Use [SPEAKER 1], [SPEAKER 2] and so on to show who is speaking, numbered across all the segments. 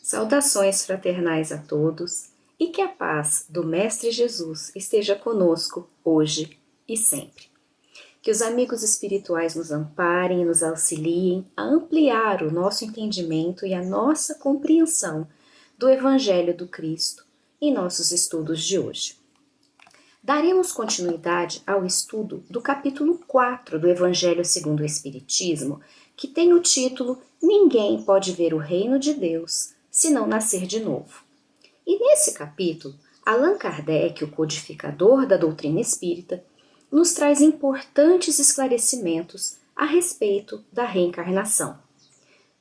[SPEAKER 1] Saudações fraternais a todos e que a paz do Mestre Jesus esteja conosco hoje e sempre. Que os amigos espirituais nos amparem e nos auxiliem a ampliar o nosso entendimento e a nossa compreensão do Evangelho do Cristo em nossos estudos de hoje. Daremos continuidade ao estudo do capítulo 4 do Evangelho segundo o Espiritismo, que tem o título Ninguém pode ver o reino de Deus se não nascer de novo. E nesse capítulo, Allan Kardec, o codificador da doutrina espírita, nos traz importantes esclarecimentos a respeito da reencarnação.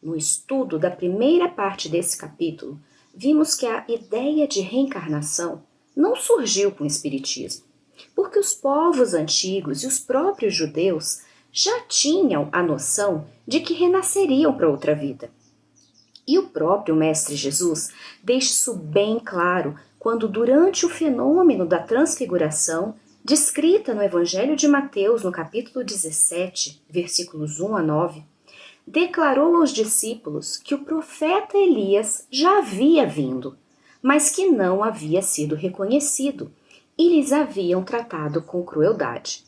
[SPEAKER 1] No estudo da primeira parte desse capítulo, vimos que a ideia de reencarnação não surgiu com o Espiritismo, porque os povos antigos e os próprios judeus já tinham a noção de que renasceriam para outra vida. E o próprio Mestre Jesus deixa isso bem claro quando, durante o fenômeno da transfiguração, descrita no Evangelho de Mateus, no capítulo 17, versículos 1 a 9, declarou aos discípulos que o profeta Elias já havia vindo, mas que não havia sido reconhecido e lhes haviam tratado com crueldade.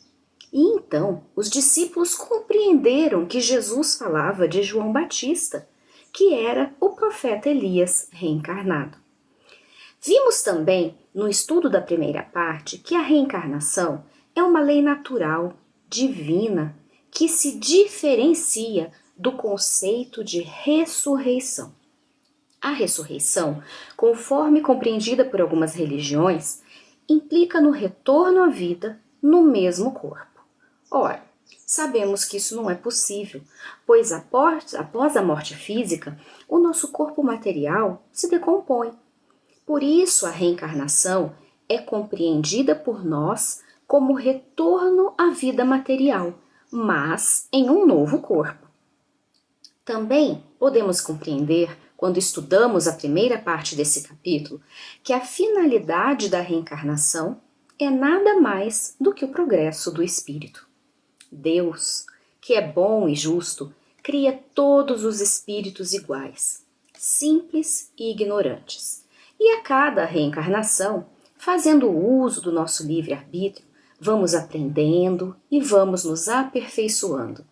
[SPEAKER 1] E então os discípulos compreenderam que Jesus falava de João Batista, que era o profeta Elias reencarnado. Vimos também, no estudo da primeira parte, que a reencarnação é uma lei natural, divina, que se diferencia do conceito de ressurreição. A ressurreição, conforme compreendida por algumas religiões, implica no retorno à vida no mesmo corpo. Ora, sabemos que isso não é possível, pois após a morte física, o nosso corpo material se decompõe. Por isso, a reencarnação é compreendida por nós como retorno à vida material, mas em um novo corpo. Também podemos compreender, quando estudamos a primeira parte desse capítulo, que a finalidade da reencarnação é nada mais do que o progresso do espírito. Deus, que é bom e justo, cria todos os espíritos iguais, simples e ignorantes. E a cada reencarnação, fazendo uso do nosso livre-arbítrio, vamos aprendendo e vamos nos aperfeiçoando.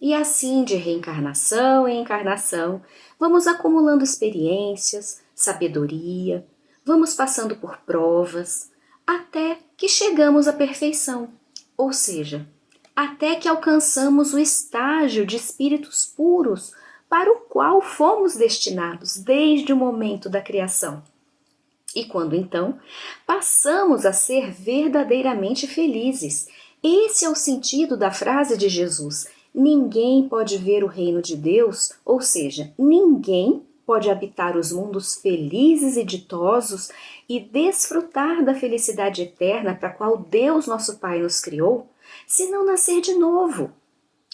[SPEAKER 1] E assim, de reencarnação em encarnação, vamos acumulando experiências, sabedoria, vamos passando por provas, até que chegamos à perfeição, ou seja, até que alcançamos o estágio de espíritos puros para o qual fomos destinados desde o momento da criação. E quando então passamos a ser verdadeiramente felizes. Esse é o sentido da frase de Jesus: ninguém pode ver o reino de Deus, ou seja, ninguém pode habitar os mundos felizes e ditosos e desfrutar da felicidade eterna para a qual Deus, nosso Pai, nos criou, se não nascer de novo.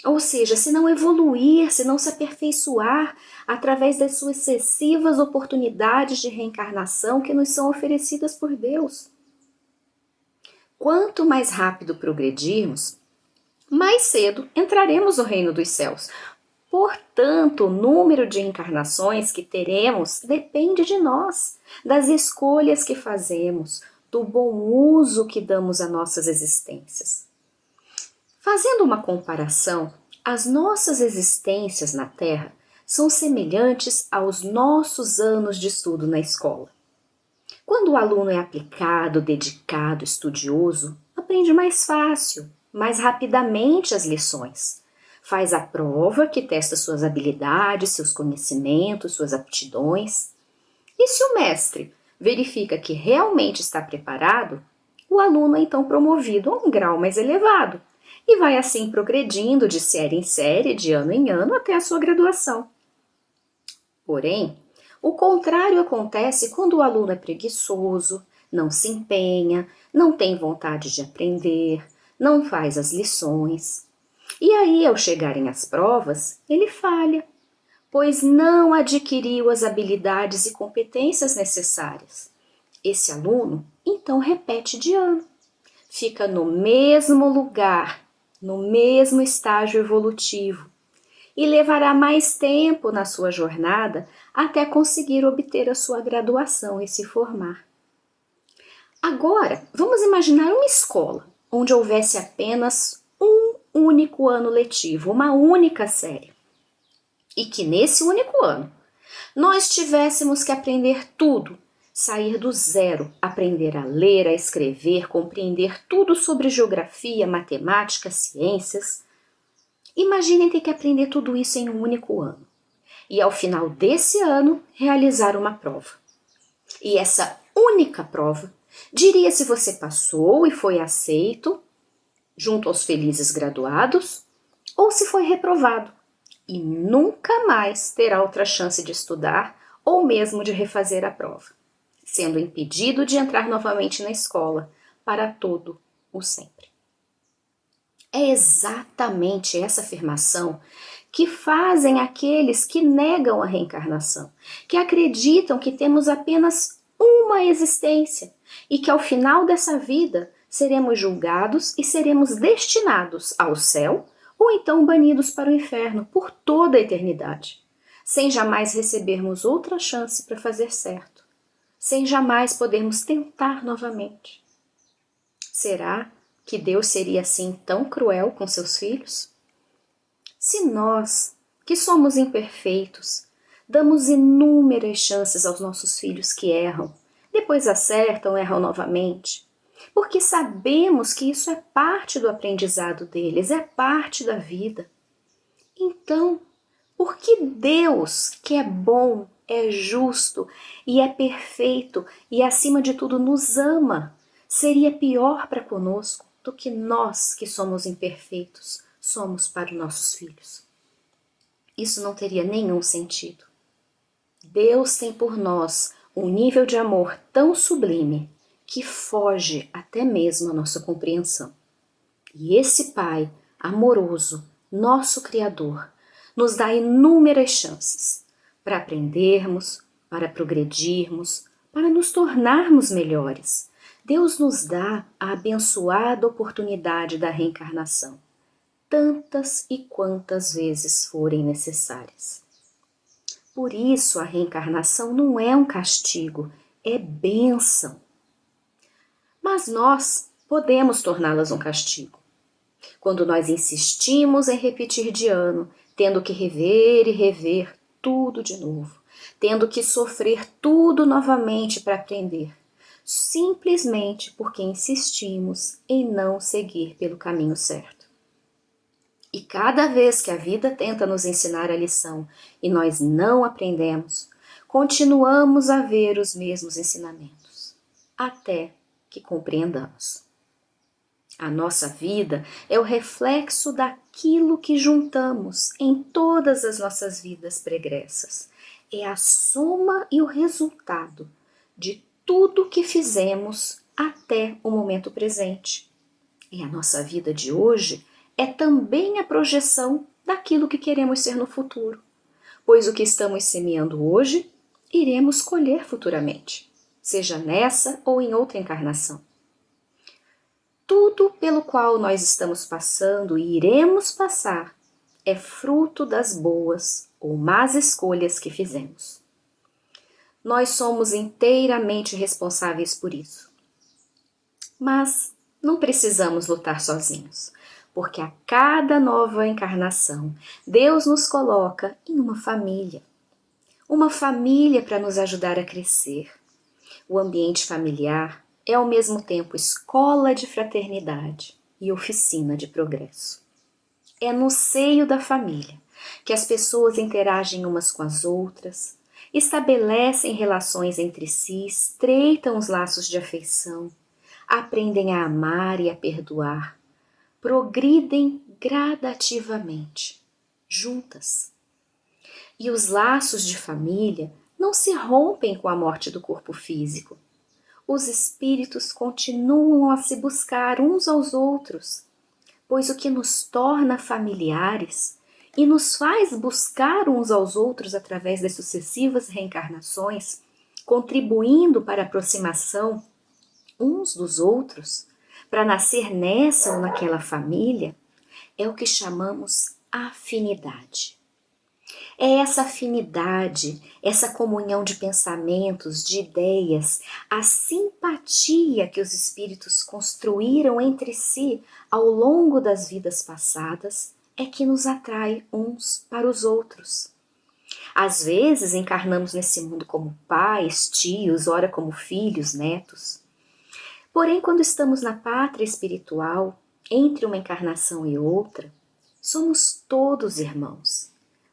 [SPEAKER 1] Ou seja, se não evoluir, se não se aperfeiçoar através das sucessivas oportunidades de reencarnação que nos são oferecidas por Deus. Quanto mais rápido progredirmos, mais cedo entraremos no reino dos céus. Portanto, o número de encarnações que teremos depende de nós, das escolhas que fazemos, do bom uso que damos a nossas existências. Fazendo uma comparação, as nossas existências na Terra são semelhantes aos nossos anos de estudo na escola. Quando o aluno é aplicado, dedicado, estudioso, aprende mais fácil, mais rapidamente as lições. Faz a prova que testa suas habilidades, seus conhecimentos, suas aptidões. E se o mestre verifica que realmente está preparado, o aluno é então promovido a um grau mais elevado e vai assim progredindo de série em série, de ano em ano, até a sua graduação. Porém, o contrário acontece quando o aluno é preguiçoso, não se empenha, não tem vontade de aprender, não faz as lições. E aí, ao chegarem às provas, ele falha, pois não adquiriu as habilidades e competências necessárias. Esse aluno, então, repete de ano. Fica no mesmo lugar, no mesmo estágio evolutivo. e levará mais tempo na sua jornada até conseguir obter a sua graduação e se formar. Agora, vamos imaginar uma escola onde houvesse apenas um único ano letivo, uma única série. E que nesse único ano nós tivéssemos que aprender tudo, sair do zero, aprender a ler, a escrever, compreender tudo sobre geografia, matemática, ciências. Imaginem ter que aprender tudo isso em um único ano. E ao final desse ano, realizar uma prova. E essa única prova diria se você passou e foi aceito junto aos felizes graduados ou se foi reprovado e nunca mais terá outra chance de estudar ou mesmo de refazer a prova, sendo impedido de entrar novamente na escola para todo o sempre. É exatamente essa afirmação que fazem aqueles que negam a reencarnação, que acreditam que temos apenas uma existência e que ao final dessa vida seremos julgados e seremos destinados ao céu ou então banidos para o inferno por toda a eternidade, sem jamais recebermos outra chance para fazer certo, sem jamais podermos tentar novamente. Será que Deus seria assim tão cruel com seus filhos? Se nós, que somos imperfeitos, damos inúmeras chances aos nossos filhos que erram, depois acertam, erram novamente, porque sabemos que isso é parte do aprendizado deles, é parte da vida. Então, por que Deus, que é bom, é justo e é perfeito e acima de tudo nos ama, seria pior para conosco do que nós, que somos imperfeitos, somos para os nossos filhos? Isso não teria nenhum sentido. Deus tem por nós um nível de amor tão sublime que foge até mesmo à nossa compreensão. E esse Pai amoroso, nosso Criador, nos dá inúmeras chances para aprendermos, para progredirmos, para nos tornarmos melhores. Deus nos dá a abençoada oportunidade da reencarnação, tantas e quantas vezes forem necessárias. Por isso a reencarnação não é um castigo, é bênção. Mas nós podemos torná-las um castigo. Quando nós insistimos em repetir de ano, tendo que rever e rever tudo de novo, tendo que sofrer tudo novamente para aprender, simplesmente porque insistimos em não seguir pelo caminho certo. E cada vez que a vida tenta nos ensinar a lição e nós não aprendemos, continuamos a ver os mesmos ensinamentos, até que compreendamos. A nossa vida é o reflexo daquilo que juntamos em todas as nossas vidas pregressas. É a soma e o resultado de tudo que fizemos até o momento presente. E a nossa vida de hoje é também a projeção daquilo que queremos ser no futuro, pois o que estamos semeando hoje, iremos colher futuramente, seja nessa ou em outra encarnação. Tudo pelo qual nós estamos passando e iremos passar é fruto das boas ou más escolhas que fizemos. Nós somos inteiramente responsáveis por isso. Mas não precisamos lutar sozinhos, porque a cada nova encarnação, Deus nos coloca em uma família para nos ajudar a crescer. O ambiente familiar é ao mesmo tempo escola de fraternidade e oficina de progresso. É no seio da família que as pessoas interagem umas com as outras, estabelecem relações entre si, estreitam os laços de afeição, aprendem a amar e a perdoar, progridem gradativamente, juntas. E os laços de família não se rompem com a morte do corpo físico. Os espíritos continuam a se buscar uns aos outros, pois o que nos torna familiares e nos faz buscar uns aos outros através das sucessivas reencarnações, contribuindo para a aproximação uns dos outros, para nascer nessa ou naquela família, é o que chamamos afinidade. É essa afinidade, essa comunhão de pensamentos, de ideias, a simpatia que os espíritos construíram entre si ao longo das vidas passadas é que nos atrai uns para os outros. Às vezes encarnamos nesse mundo como pais, tios, ora como filhos, netos. Porém, quando estamos na pátria espiritual, entre uma encarnação e outra, somos todos irmãos.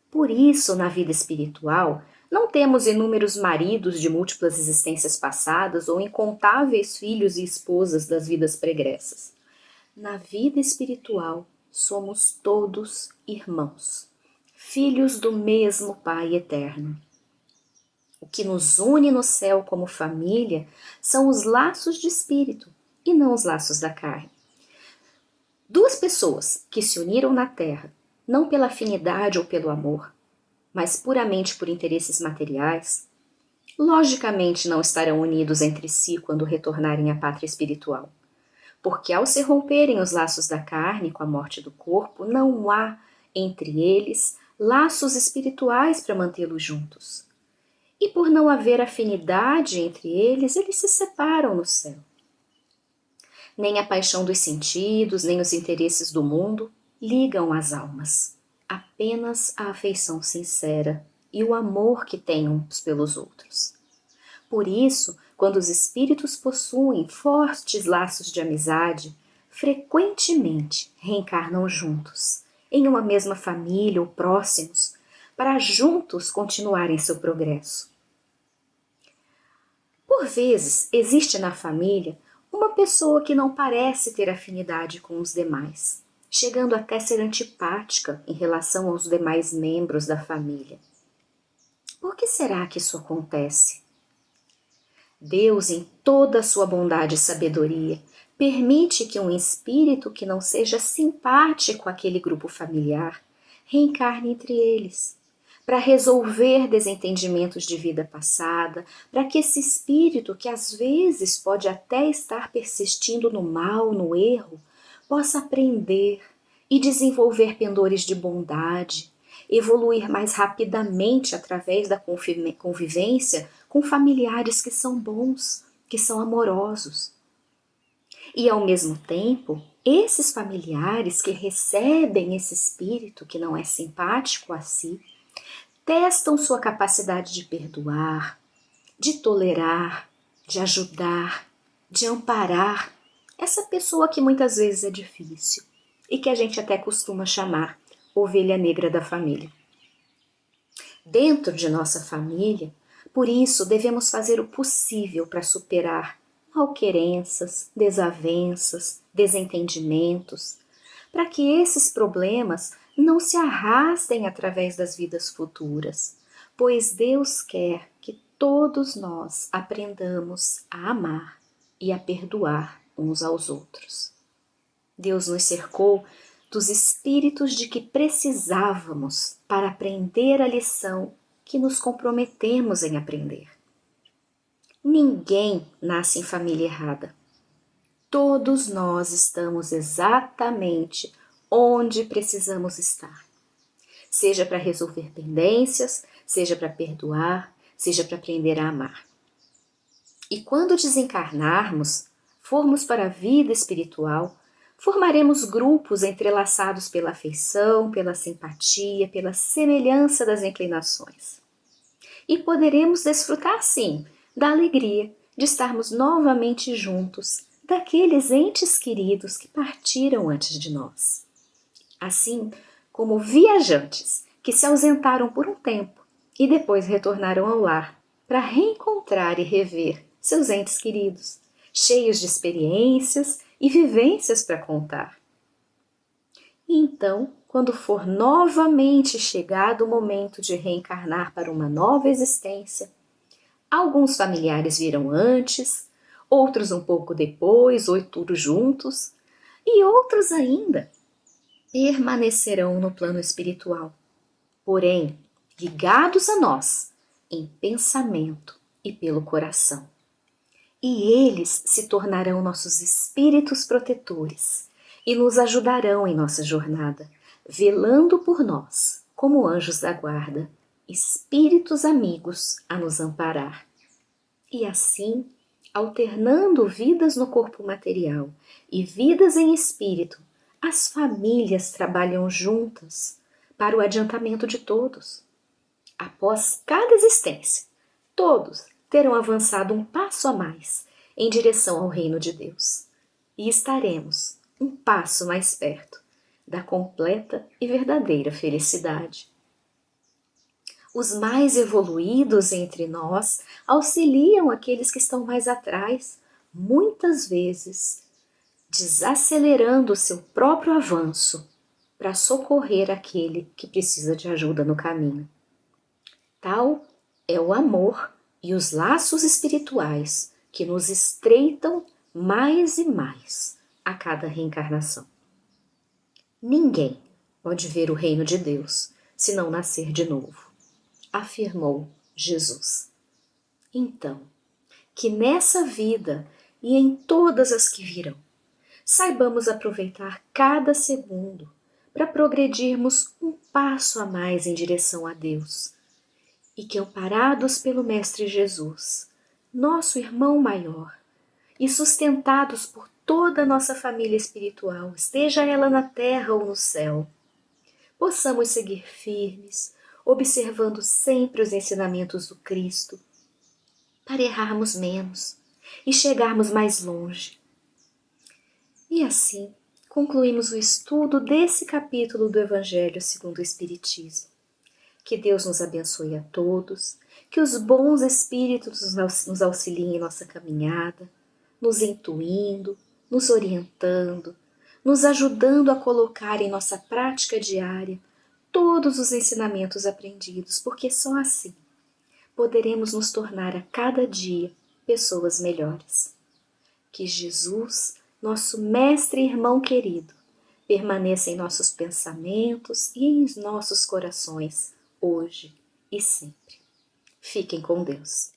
[SPEAKER 1] Por isso, na vida espiritual, não temos inúmeros maridos de múltiplas existências passadas ou incontáveis filhos e esposas das vidas pregressas. Na vida espiritual, somos todos irmãos, filhos do mesmo Pai eterno. O que nos une no céu como família são os laços de espírito e não os laços da carne. Duas pessoas que se uniram na terra, não pela afinidade ou pelo amor, mas puramente por interesses materiais, logicamente não estarão unidos entre si quando retornarem à pátria espiritual, porque ao se romperem os laços da carne com a morte do corpo, não há entre eles laços espirituais para mantê-los juntos. E por não haver afinidade entre eles se separam no céu. Nem a paixão dos sentidos, nem os interesses do mundo ligam as almas. Apenas a afeição sincera e o amor que têm uns pelos outros. Por isso, quando os espíritos possuem fortes laços de amizade, frequentemente reencarnam juntos, em uma mesma família ou próximos, para juntos continuarem seu progresso. Por vezes, existe na família uma pessoa que não parece ter afinidade com os demais, chegando até ser antipática em relação aos demais membros da família. Por que será que isso acontece? Deus, em toda a sua bondade e sabedoria, permite que um espírito que não seja simpático àquele grupo familiar reencarne entre eles, para resolver desentendimentos de vida passada, para que esse espírito, que às vezes pode até estar persistindo no mal, no erro, possa aprender e desenvolver pendores de bondade, evoluir mais rapidamente através da convivência com familiares que são bons, que são amorosos. E ao mesmo tempo, esses familiares que recebem esse espírito que não é simpático a si, testam sua capacidade de perdoar, de tolerar, de ajudar, de amparar essa pessoa que muitas vezes é difícil e que a gente até costuma chamar ovelha negra da família. Dentro de nossa família, por isso devemos fazer o possível para superar malquerenças, desavenças, desentendimentos, para que esses problemas não se arrastem através das vidas futuras, pois Deus quer que todos nós aprendamos a amar e a perdoar uns aos outros. Deus nos cercou dos espíritos de que precisávamos para aprender a lição que nos comprometemos em aprender. Ninguém nasce em família errada. Todos nós estamos exatamente onde precisamos estar. Seja para resolver pendências, seja para perdoar, seja para aprender a amar. E quando desencarnarmos, formos para a vida espiritual, formaremos grupos entrelaçados pela afeição, pela simpatia, pela semelhança das inclinações. E poderemos desfrutar, sim, da alegria de estarmos novamente juntos daqueles entes queridos que partiram antes de nós. Assim como viajantes que se ausentaram por um tempo e depois retornaram ao lar para reencontrar e rever seus entes queridos, cheios de experiências e vivências para contar. E então, quando for novamente chegado o momento de reencarnar para uma nova existência, alguns familiares virão antes, outros um pouco depois, ou todos juntos, e outros ainda permanecerão no plano espiritual, porém ligados a nós em pensamento e pelo coração. E eles se tornarão nossos espíritos protetores e nos ajudarão em nossa jornada, velando por nós, como anjos da guarda, espíritos amigos a nos amparar. E assim, alternando vidas no corpo material e vidas em espírito, as famílias trabalham juntas para o adiantamento de todos. Após cada existência, todos terão avançado um passo a mais em direção ao reino de Deus e estaremos um passo mais perto da completa e verdadeira felicidade. Os mais evoluídos entre nós auxiliam aqueles que estão mais atrás, muitas vezes desacelerando o seu próprio avanço para socorrer aquele que precisa de ajuda no caminho. Tal é o amor e os laços espirituais que nos estreitam mais e mais a cada reencarnação. Ninguém pode ver o reino de Deus se não nascer de novo, afirmou Jesus. Então, que nessa vida e em todas as que virão, saibamos aproveitar cada segundo para progredirmos um passo a mais em direção a Deus e que, amparados pelo Mestre Jesus, nosso irmão maior, e sustentados por toda a nossa família espiritual, esteja ela na terra ou no céu, possamos seguir firmes, observando sempre os ensinamentos do Cristo, para errarmos menos e chegarmos mais longe. E assim, concluímos o estudo desse capítulo do Evangelho segundo o Espiritismo. Que Deus nos abençoe a todos, que os bons espíritos nos auxiliem em nossa caminhada, nos intuindo, nos orientando, nos ajudando a colocar em nossa prática diária todos os ensinamentos aprendidos, porque só assim poderemos nos tornar a cada dia pessoas melhores. Que Jesus, nosso mestre e irmão querido, permaneça em nossos pensamentos e em nossos corações, hoje e sempre. Fiquem com Deus.